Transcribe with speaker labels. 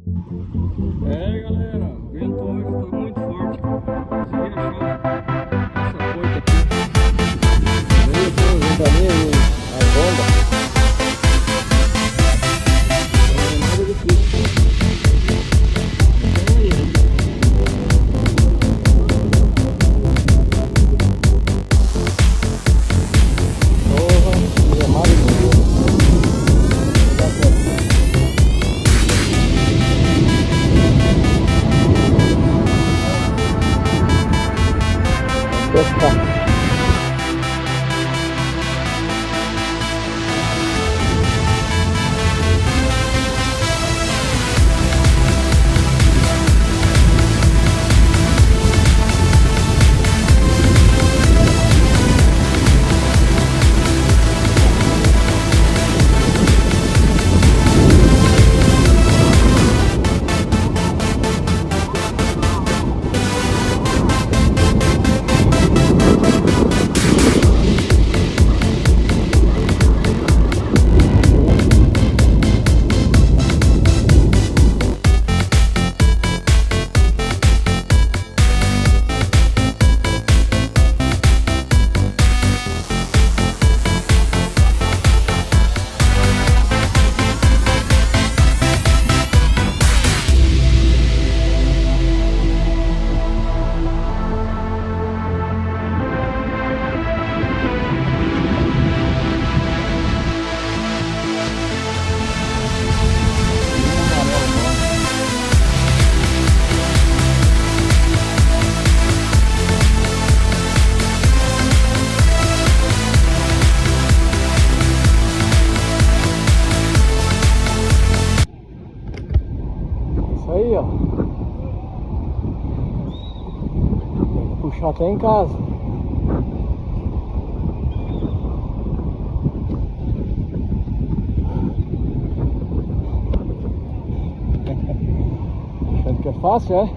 Speaker 1: É, galera, o vento hoje tá muito forte. Consegui achar essa ponte aqui. Veio com um ventaninho e as ondas. Não é nada difícil. Então aí. Porra, que remado bonito. Pescar. Aí, ó, tem que puxar até em casa. Achando que é fácil, é?